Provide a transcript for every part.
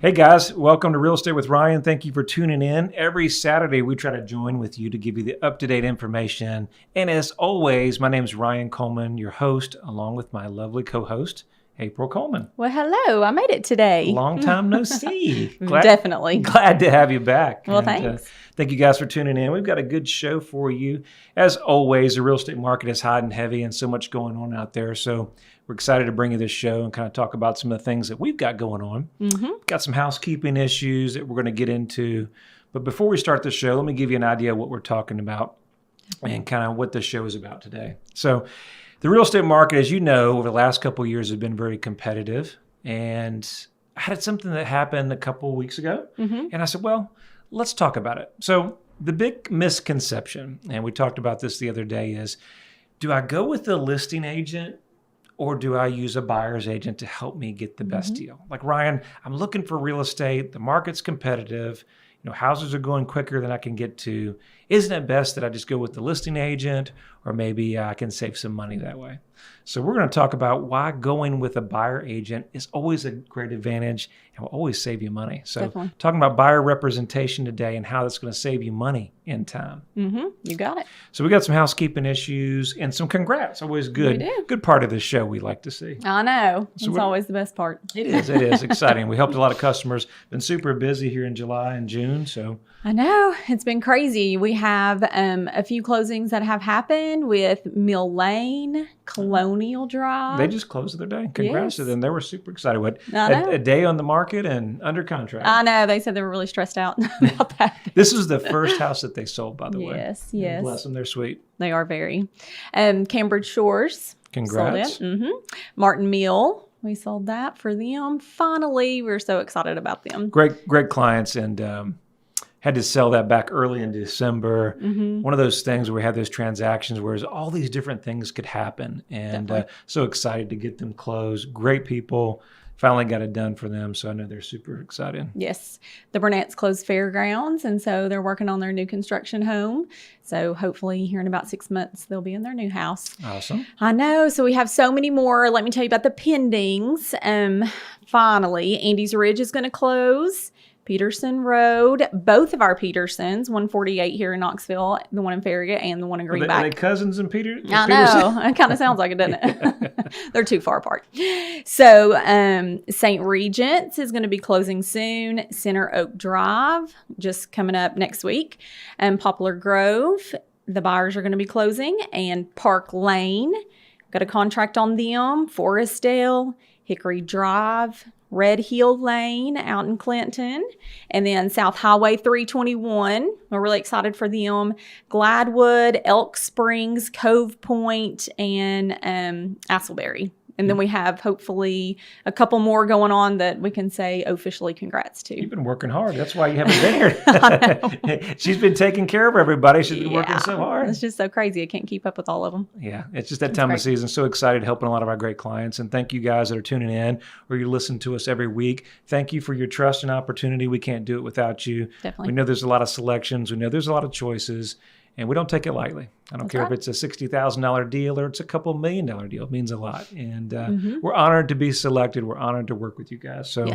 Hey guys, welcome to Real Estate with Ryan. Thank you for tuning in. Every Saturday, we try to join with you to give you the up-to-date information. And as always, my name is Ryan Coleman, your host, along with my lovely co-host, April Coleman. Well, hello. I made it today. Long time no see. Definitely. Glad to have you back. Well, thanks. Thank you guys for tuning in. We've got a good show for you. As always, the real estate market is hot and heavy and so much going on out there. So we're excited to bring you this show and kind of talk about some of the things that we've got going on. Mm-hmm. Got some housekeeping issues that we're going to get into. But before we start the show, let me give you an idea of what we're talking about and kind of what the show is about today. So the real estate market, as you know, over the last couple of years has been very competitive. And I had something that happened a couple of weeks ago. Mm-hmm. And I said, well, let's talk about it. So the big misconception, and we talked about this the other day, is do I go with the listing agent or do I use a buyer's agent to help me get the best deal? Like, Ryan, I'm looking for real estate. The market's competitive. You know, houses are going quicker than I can get to. Isn't it best that I just go with the listing agent, or maybe I can save some money that way? So we're going to talk about why going with a buyer agent is always a great advantage and will always save you money. So Definitely. Talking about buyer representation today and how that's going to save you money in time. Mm-hmm. You got it. So we got some housekeeping issues and some congrats. Always good. We do. Good part of this show we like to see. I know. So it's always the best part. It is exciting. We helped a lot of customers. Been super busy here in July and June. So I know. It's been crazy. We have a few closings that have happened with Mill Lane, Colonial Drive. they just closed their day. Congrats to them. They were super excited. What, I know. a day on the market and under contract. I know. They said they were really stressed out about that. This is the first house that they sold, by the way. Yes. Bless them. They're sweet. They are very. Cambridge Shores. Congrats. Sold it. Mm-hmm. Martin Mill. We sold that for them. Finally, we're so excited about them. Great clients, and had to sell that back early in December. Mm-hmm. One of those things where we had those transactions where all these different things could happen, and so excited to get them closed. Great people. Finally got it done for them, so I know they're super excited. Yes. The Burnett's closed Fairgrounds, and so they're working on their new construction home. So hopefully here in about 6 months, they'll be in their new house. Awesome. I know. So we have so many more. Let me tell you about the pendings. Finally, Andy's Ridge is going to close. Peterson Road, both of our Petersons, 148 here in Knoxville, the one in Farragut and the one in Greenback. Are they cousins in Peter? I know. It kind of sounds like it, doesn't it? They're too far apart. So St. Regent's is going to be closing soon. Center Oak Drive, just coming up next week. And Poplar Grove, the buyers are going to be closing. And Park Lane, got a contract on them. Forestdale, Hickory Drive, Red Hill Lane out in Clinton, and then South Highway 321. We're really excited for them. Gladwood, Elk Springs, Cove Point, and Asselberry. And then we have hopefully a couple more going on that we can say officially congrats to. You've been working hard. That's why you haven't been here. She's been taking care of everybody. She's been working so hard. It's just so crazy. I can't keep up with all of them. Yeah, it's just that time of season. So excited helping a lot of our great clients. And thank you guys that are tuning in or you listen to us every week. Thank you for your trust and opportunity. We can't do it without you. Definitely. We know there's a lot of selections. We know there's a lot of choices. And we don't take it lightly. I don't care if it's a $60,000 deal or it's a couple $1 million deal. It means a lot. And we're honored to be selected. We're honored to work with you guys. So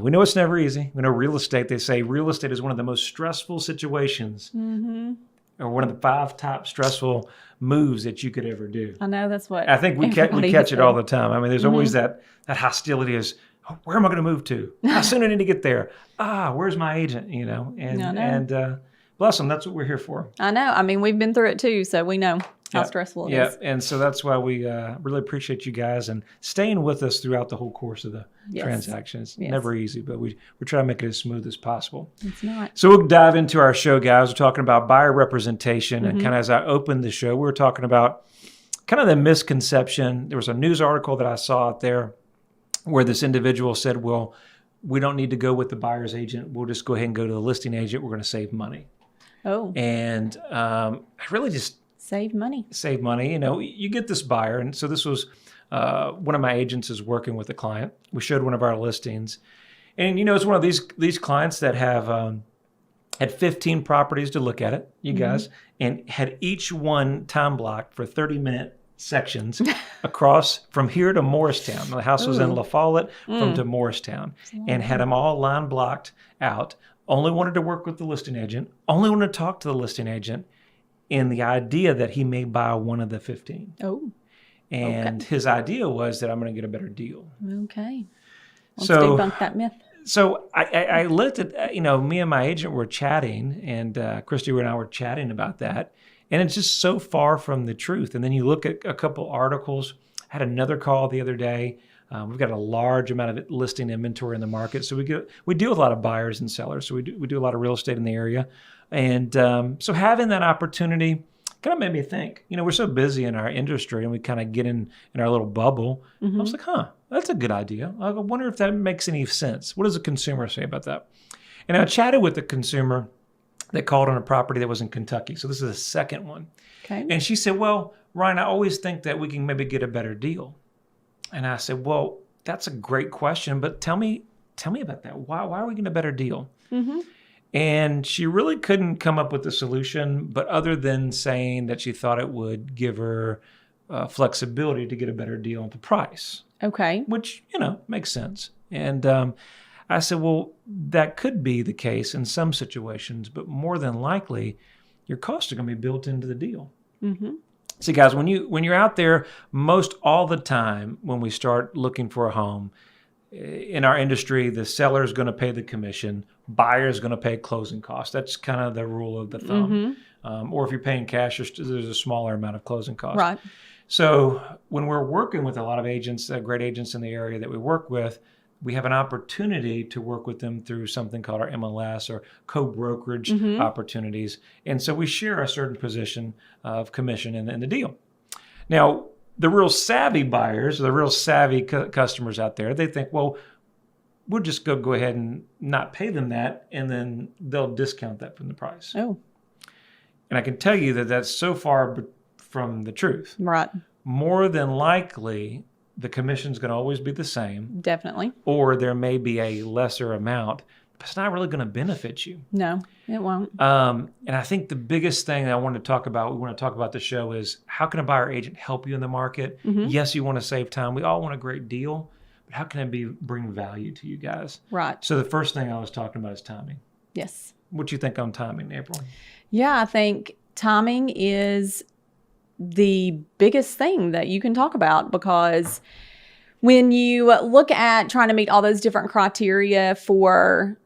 we know it's never easy. We know real estate, they say real estate is one of the most stressful situations or one of the 5 top stressful moves that you could ever do. I know, that's what I think we catch it all the time. I mean, there's always that hostility is, oh, where am I going to move to? How soon I need to get there? Where's my agent? You know, and bless them. That's what we're here for. I know. I mean, we've been through it too, so we know how stressful it is. Yeah, and so that's why we really appreciate you guys and staying with us throughout the whole course of the transaction. It's never easy, but we try to make it as smooth as possible. It's not. So we'll dive into our show, guys. We're talking about buyer representation, and kind of as I opened the show, we were talking about kind of the misconception. There was a news article that I saw out there where this individual said, well, we don't need to go with the buyer's agent. We'll just go ahead and go to the listing agent. We're going to save money. Oh. And I really just save money. You know, you get this buyer. And so this was one of my agents is working with a client. We showed one of our listings. And, you know, it's one of these clients that have had 15 properties to look at it, you guys, and had each one time blocked for 30-minute sections across from here to Morristown. The house was in La Follette from to Morristown, and had them all line blocked out. Only wanted to work with the listing agent, only wanted to talk to the listing agent in the idea that he may buy one of the 15. Oh. And his idea was that I'm going to get a better deal. Okay. Let's So- debunk that myth. So I looked at, me and my agent were chatting, and Christy and I were chatting about that. And it's just so far from the truth. And then you look at a couple articles. I had another call the other day. We've got a large amount of listing inventory in the market. So we deal with a lot of buyers and sellers. So we do a lot of real estate in the area. And so having that opportunity kind of made me think, we're so busy in our industry and we kind of get in our little bubble. I was like, that's a good idea. I wonder if that makes any sense. What does the consumer say about that? And I chatted with the consumer that called on a property that was in Kentucky. So this is the second one. Okay. And she said, well, Ryan, I always think that we can maybe get a better deal. And I said, well, that's a great question, but tell me about that. Why are we getting a better deal? And she really couldn't come up with a solution, but other than saying that she thought it would give her flexibility to get a better deal on the price. Okay. Which, makes sense. And I said, well, that could be the case in some situations, but more than likely, your costs are going to be built into the deal. See, guys, when you're out there, most all the time when we start looking for a home, in our industry, the seller is going to pay the commission, buyer is going to pay closing costs. That's kind of the rule of the thumb. Or if you're paying cash, there's a smaller amount of closing costs. Right. So when we're working with a lot of agents, great agents in the area that we work with, we have an opportunity to work with them through something called our MLS or co-brokerage opportunities. And so we share a certain position of commission in the deal. Now, the real savvy buyers, the real savvy customers out there, they think, well, we'll just go ahead and not pay them that, and then they'll discount that from the price. Oh. And I can tell you that that's so far from the truth. Right. More than likely, the commission's going to always be the same. Definitely. Or there may be a lesser amount, but it's not really going to benefit you. No, it won't. And I think the biggest thing that we want to talk about the show is how can a buyer agent help you in the market? Yes, you want to save time. We all want a great deal, but how can it bring value to you guys? Right. So the first thing I was talking about is timing. Yes. What do you think on timing, April? Yeah, I think timing is the biggest thing that you can talk about, because when you look at trying to meet all those different criteria for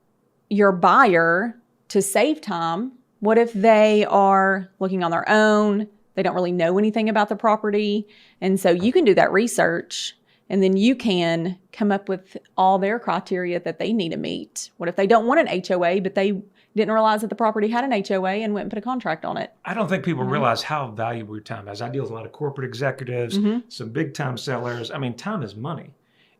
your buyer to save time, what if they are looking on their own? They don't really know anything about the property. And so you can do that research, and then you can come up with all their criteria that they need to meet. What if they don't want an HOA, but they didn't realize that the property had an HOA and went and put a contract on it? I don't think people realize how valuable your time is. I deal with a lot of corporate executives, some big time sellers. I mean, time is money.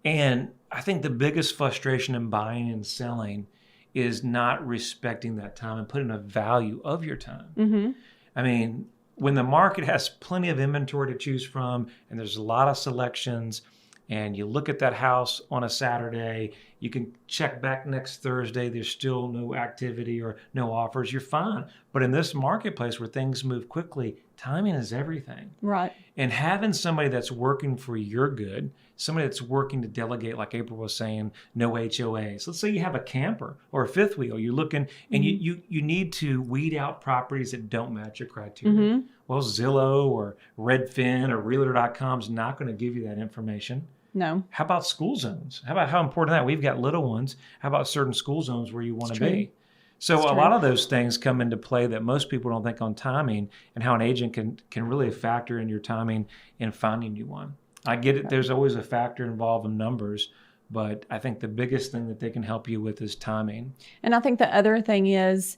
And I think the biggest frustration in buying and selling is not respecting that time and putting a value of your time. I mean, when the market has plenty of inventory to choose from and there's a lot of selections, and you look at that house on a Saturday, you can check back next Thursday, there's still no activity or no offers, you're fine. But in this marketplace where things move quickly, timing is everything. Right. And having somebody that's working for your good, somebody that's working to delegate, like April was saying, no HOAs. Let's say you have a camper or a fifth wheel, you're looking, and you need to weed out properties that don't match your criteria. Well, Zillow or Redfin or Realtor.com is not going to give you that information. No. How about school zones? How important that? We've got little ones. How about certain school zones where you want to be? So a lot of those things come into play that most people don't think on timing, and how an agent can really factor in your timing in finding you one. I get it. There's always a factor involved in numbers, but I think the biggest thing that they can help you with is timing. And I think the other thing is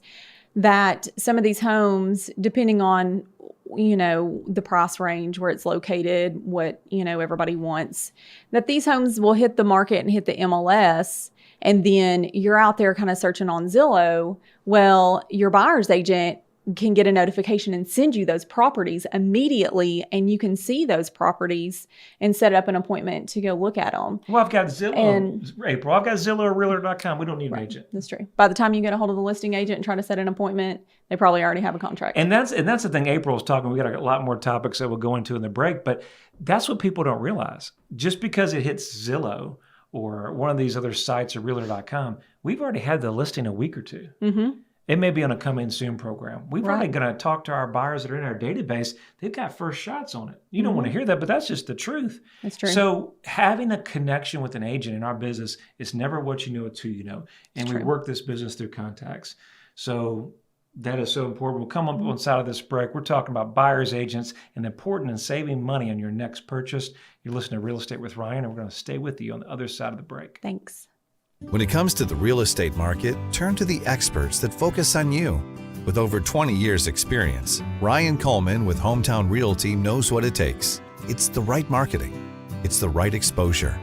that some of these homes, depending on, the price range where it's located, what, everybody wants, that these homes will hit the market and hit the MLS, and then you're out there kind of searching on Zillow. Well, your buyer's agent can get a notification and send you those properties immediately, and you can see those properties and set up an appointment to go look at them. Well, I've got Zillow, April. I've got Zillow or Realtor.com. We don't need an agent. That's true. By the time you get a hold of the listing agent and try to set an appointment, they probably already have a contract. And that's the thing April was talking. We got a lot more topics that we'll go into in the break, but that's what people don't realize. Just because it hits Zillow or one of these other sites or Realtor.com, we've already had the listing a week or two. Mm-hmm. It may be on a coming soon program. We've already going to talk to our buyers that are in our database. They've got first shots on it. You don't want to hear that, but that's just the truth. That's true. So having a connection with an agent in our business is never what you know, it's who you know. And we work this business through contacts. So that is so important. We'll come up on the side of this break. We're talking about buyers agents and important in saving money on your next purchase. You're listening to Real Estate with Ryan, and we're going to stay with you on the other side of the break. Thanks. When it comes to the real estate market, turn to the experts that focus on you. With over 20 years experience, Ryan Coleman with Hometown Realty knows what it takes. It's the right marketing. It's the right exposure.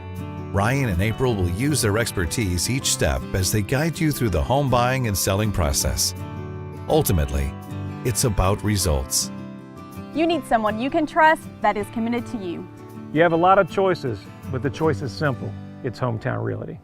Ryan and April will use their expertise each step as they guide you through the home buying and selling process. Ultimately, it's about results. You need someone you can trust that is committed to you. You have a lot of choices, but the choice is simple. It's Hometown Realty.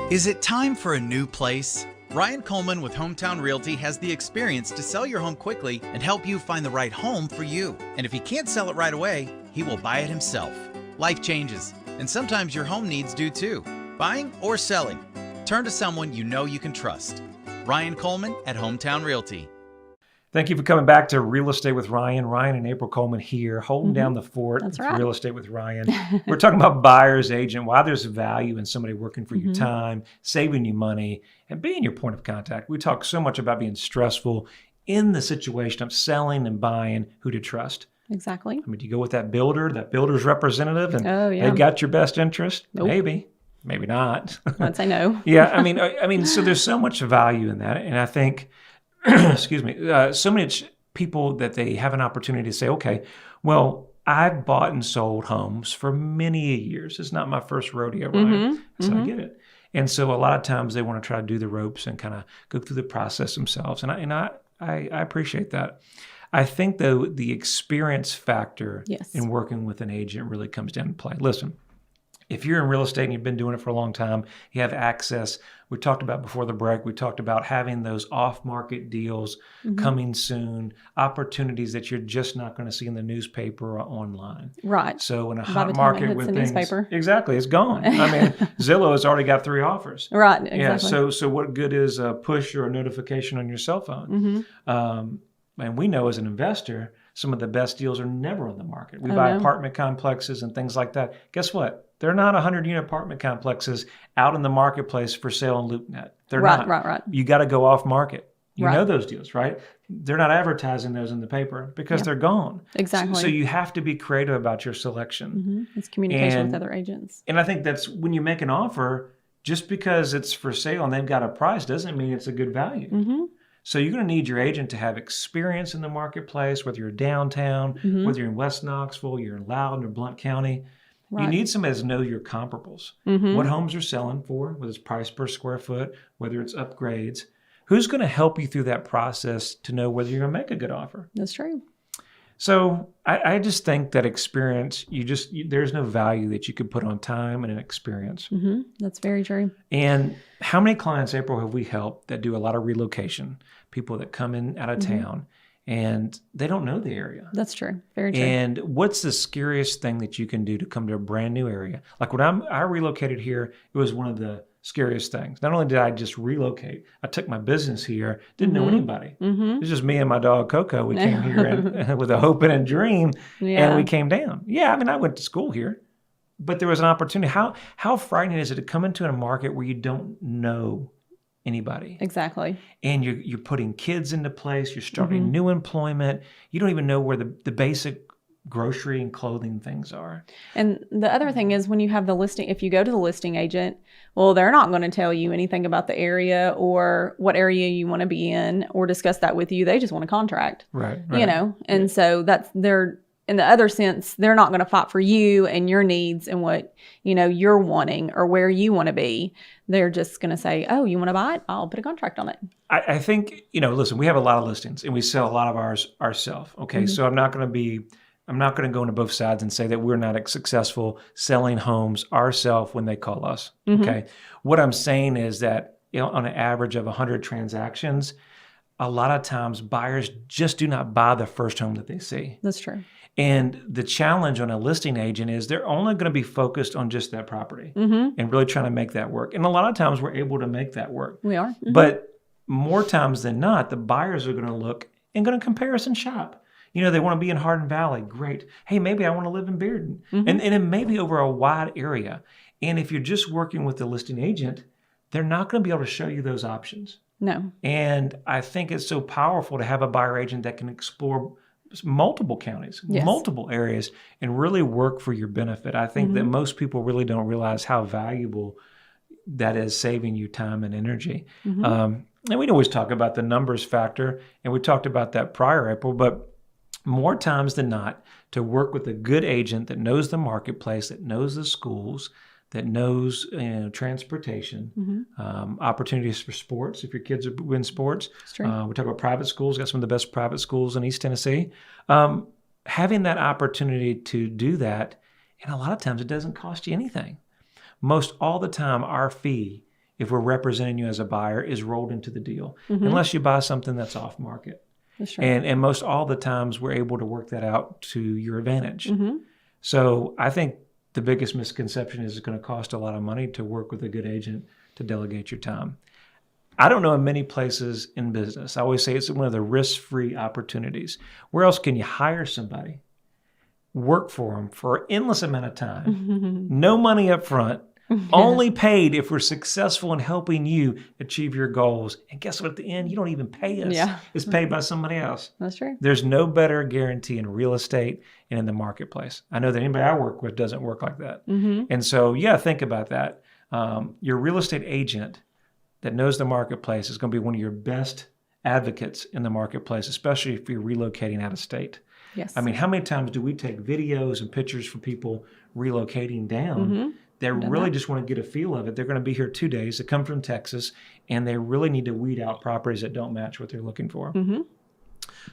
Is it time for a new place? Ryan Coleman with Hometown Realty has the experience to sell your home quickly and help you find the right home for you. And if he can't sell it right away, he will buy it himself. Life changes, and sometimes your home needs do too. Buying or selling, turn to someone you know you can trust. Ryan Coleman at Hometown Realty. Thank you for coming back to Real Estate with Ryan. Ryan and April Coleman here, holding down the fort. That's It's right. Real Estate with Ryan. We're talking about buyer's agent, why there's value in somebody working for your time, saving you money, and being your point of contact. We talk so much about being stressful in the situation of selling and buying, who to trust. Exactly. I mean, do you go with that builder's representative, and yeah. they got your best interest? Nope. Maybe not. I'd say no. Yeah, I mean, so there's so much value in that, and I think, excuse me, so many people that they have an opportunity to say, okay, well, I've bought and sold homes for many years. It's not my first rodeo, Ryan. So I get it. And so a lot of times they want to try to do the ropes and kind of go through the process themselves, and I appreciate that. I think though the experience factor in working with an agent really comes down to play. Listen. If you're in real estate and you've been doing it for a long time, you have access. We talked about before the break, we talked about having those off-market deals coming soon, opportunities that you're just not going to see in the newspaper or online. Right. So in a By hot the time market it hits with the things, newspaper. exactly, it's gone. I mean, Zillow has already got 3 offers. Right. Exactly. Yeah. So what good is a push or a notification on your cell phone? And we know as an investor, some of the best deals are never on the market. We buy apartment complexes and things like that. Guess what? They're not 100-unit apartment complexes out in the marketplace for sale on LoopNet. They're not. Right. You got to go off market. You Right. know those deals, right? They're not advertising those in the paper because they're gone. Exactly. So you have to be creative about your selection. It's communication with other agents. And I think that's when you make an offer, just because it's for sale and they've got a price doesn't mean it's a good value. So you're going to need your agent to have experience in the marketplace, whether you're downtown, whether you're in West Knoxville, you're in Loudoun or Blount County. Right. You need somebody to know your comparables. What homes are selling for, whether it's price per square foot, whether it's upgrades. Who's going to help you through that process to know whether you're going to make a good offer? That's true. So I just think that experience, there's no value that you could put on time and an experience. That's very true. And how many clients, April, have we helped that do a lot of relocation, people that come in out of town and they don't know the area? That's true. Very true. And what's the scariest thing that you can do to come to a brand new area? Like when I relocated here, it was one of the scariest things. Not only did I just relocate, I took my business here, didn't know anybody. It was just me and my dog Coco. We came here with a hope and a dream, and we came down. Yeah, I mean, I went to school here, but there was an opportunity. How frightening is it to come into a market where you don't know anybody? Exactly. And you're putting kids into place, you're starting new employment, you don't even know where the basic grocery and clothing things are. And the other thing is when you have the listing, if you go to the listing agent, well, they're not going to tell you anything about the area or what area you want to be in or discuss that with you. They just want a contract. Right. You know, and so in the other sense, they're not going to fight for you and your needs and what, you're wanting or where you want to be. They're just going to say, oh, you want to buy it? I'll put a contract on it. I think, listen, we have a lot of listings and we sell a lot of ours ourselves. Okay. So I'm not going to go into both sides and say that we're not successful selling homes ourselves when they call us. Okay. What I'm saying is that, on an average of 100 transactions, a lot of times buyers just do not buy the first home that they see. That's true. And the challenge on a listing agent is they're only going to be focused on just that property and really trying to make that work. And a lot of times we're able to make that work. We are. But more times than not, the buyers are going to look and going to comparison shop. They want to be in Hardin Valley. Great. Hey, maybe I want to live in Bearden. And it may be over a wide area. And if you're just working with the listing agent, they're not going to be able to show you those options. No. And I think it's so powerful to have a buyer agent that can explore multiple counties, multiple areas, and really work for your benefit. I think that most people really don't realize how valuable that is, saving you time and energy. And we always talk about the numbers factor, and we talked about that prior, April, but more times than not, to work with a good agent that knows the marketplace, that knows the schools, that knows transportation, opportunities for sports. If your kids are in sports, we talk about private schools. Got some of the best private schools in East Tennessee. Having that opportunity to do that, and a lot of times it doesn't cost you anything. Most all the time, our fee, if we're representing you as a buyer, is rolled into the deal, unless you buy something that's off market. That's right. And most all the times we're able to work that out to your advantage. So I think the biggest misconception is it's going to cost a lot of money to work with a good agent to delegate your time. I don't know of many places in business. I always say it's one of the risk-free opportunities. Where else can you hire somebody, work for them for an endless amount of time, no money up front, only paid if we're successful in helping you achieve your goals. And guess what? At the end, you don't even pay us. Yeah. It's paid by somebody else. That's true. There's no better guarantee in real estate and in the marketplace. I know that anybody I work with doesn't work like that. And so, think about that. Your real estate agent that knows the marketplace is going to be one of your best advocates in the marketplace, especially if you're relocating out of state. Yes. I mean, how many times do we take videos and pictures for people relocating down? They really just want to get a feel of it. They're going to be here 2 days. They come from Texas, and they really need to weed out properties that don't match what they're looking for.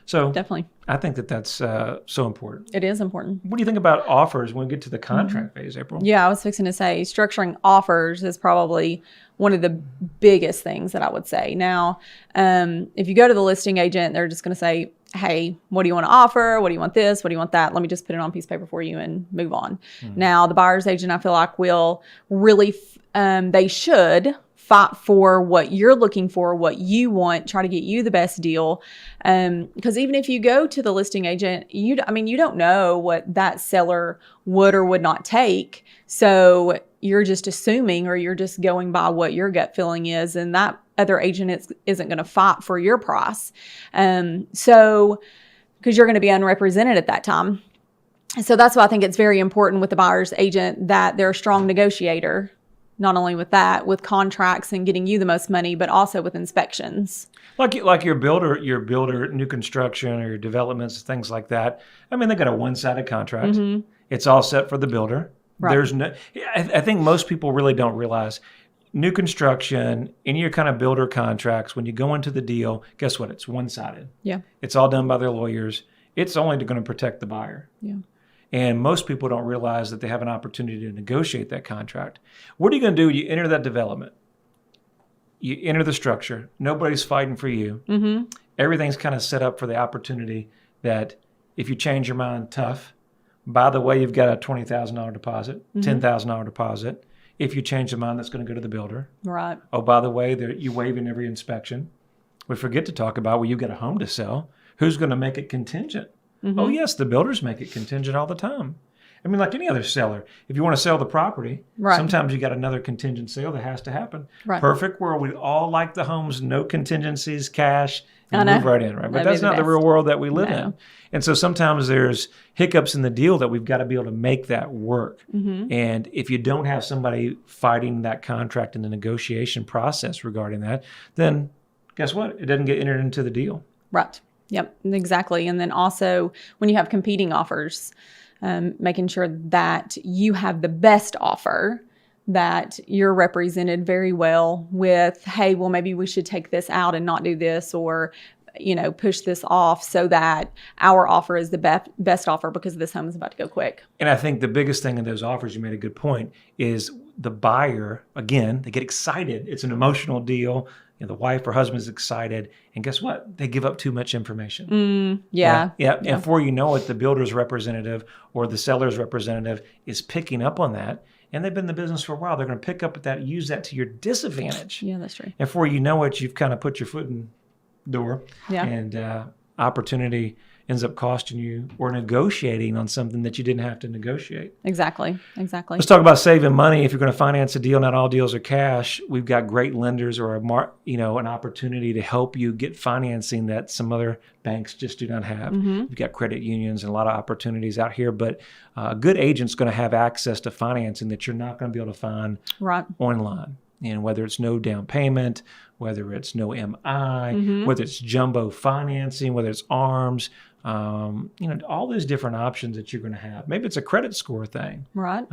So definitely, I think that that's so important. It is important. What do you think about offers when we get to the contract phase, April? Yeah, I was fixing to say structuring offers is probably one of the biggest things that I would say. Now, if you go to the listing agent, they're just going to say, hey, what do you want to offer? What do you want this? What do you want that? Let me just put it on a piece of paper for you and move on. Now, the buyer's agent, I feel like, will really, they should fight for what you're looking for, what you want, try to get you the best deal. Because even if you go to the listing agent, you don't know what that seller would or would not take. So you're just assuming, or you're just going by what your gut feeling is, and that other agent isn't going to fight for your price. So, because you're going to be unrepresented at that time. So that's why I think it's very important with the buyer's agent that they're a strong negotiator, not only with that, with contracts and getting you the most money, but also with inspections. Like your builder, new construction or your developments, things like that. I mean, they got a one-sided contract. It's all set for the builder. Right. There's no. I think most people really don't realize new construction, any of your kind of builder contracts, when you go into the deal, guess what? It's one-sided. Yeah. It's all done by their lawyers. It's only going to protect the buyer. Yeah. And most people don't realize that they have an opportunity to negotiate that contract. What are you going to do? You enter that development. You enter the structure. Nobody's fighting for you. Everything's kind of set up for the opportunity that if you change your mind, tough. By the way, you've got a $20,000 deposit, $10,000 deposit. If you change your mind, that's going to go to the builder. Right. Oh, by the way, you waive in every inspection. We forget to talk about, well, you've got a home to sell. Who's going to make it contingent? Oh, yes, the builders make it contingent all the time. I mean, like any other seller, if you want to sell the property, sometimes you got another contingent sale that has to happen. Right. Perfect world. We all like the homes, no contingencies, cash, and move right in, right? But that's not the real world that we live in. And so sometimes there's hiccups in the deal that we've got to be able to make that work. And if you don't have somebody fighting that contract in the negotiation process regarding that, then guess what? It doesn't get entered into the deal. Right. Yep, exactly. And then also when you have competing offers, making sure that you have the best offer, that you're represented very well with, hey, well, maybe we should take this out and not do this, or, push this off so that our offer is the best offer because this home is about to go quick. And I think the biggest thing in those offers, you made a good point, is the buyer, again, they get excited. It's an emotional deal. The wife or husband is excited. And guess what? They give up too much information. Yeah. And before you know it, the builder's representative or the seller's representative is picking up on that. And they've been in the business for a while. They're going to pick up at that, use that to your disadvantage. Yeah, that's true. And before you know it, you've kind of put your foot in the door. Yeah. And opportunity ends up costing you or negotiating on something that you didn't have to negotiate. Exactly. Let's talk about saving money. If you're going to finance a deal, not all deals are cash. We've got great lenders or an opportunity to help you get financing that some other banks just do not have. We've got credit unions and a lot of opportunities out here, but a good agent's going to have access to financing that you're not going to be able to find online. And whether it's no down payment, whether it's no MI, whether it's jumbo financing, whether it's ARMs, all those different options that you're going to have. Maybe it's a credit score thing. Right.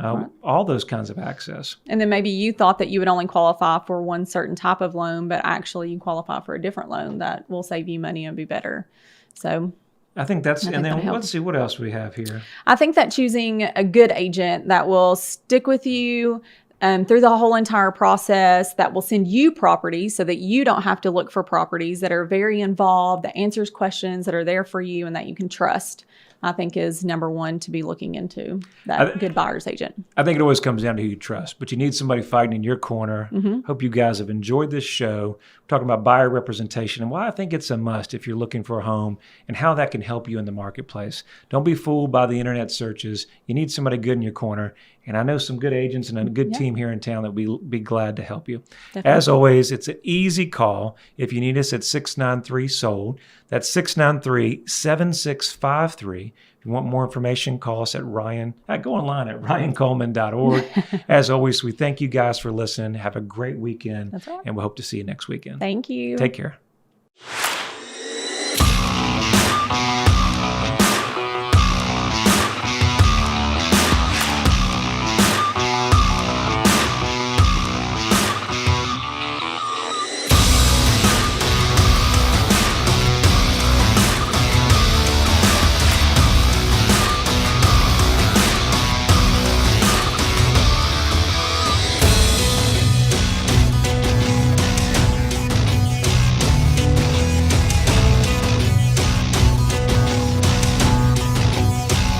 All those kinds of access. And then maybe you thought that you would only qualify for one certain type of loan, but actually you qualify for a different loan that will save you money and be better. So I think and then let's see what else we have here. I think that choosing a good agent that will stick with you through the whole entire process, that will send you properties so that you don't have to look for properties, that are very involved, that answers questions, that are there for you and that you can trust, I think is number one to be looking into, that good buyer's agent. I think it always comes down to who you trust, but you need somebody fighting in your corner. Hope you guys have enjoyed this show. We're talking about buyer representation and why I think it's a must if you're looking for a home and how that can help you in the marketplace. Don't be fooled by the internet searches. You need somebody good in your corner. And I know some good agents and a good team here in town that will be glad to help you. Definitely. As always, it's an easy call. If you need us at 693-SOLD. That's 693-7653. If you want more information, call us at go online at ryancoleman.org. As always, we thank you guys for listening. Have a great weekend. That's right. And we hope to see you next weekend. Thank you. Take care.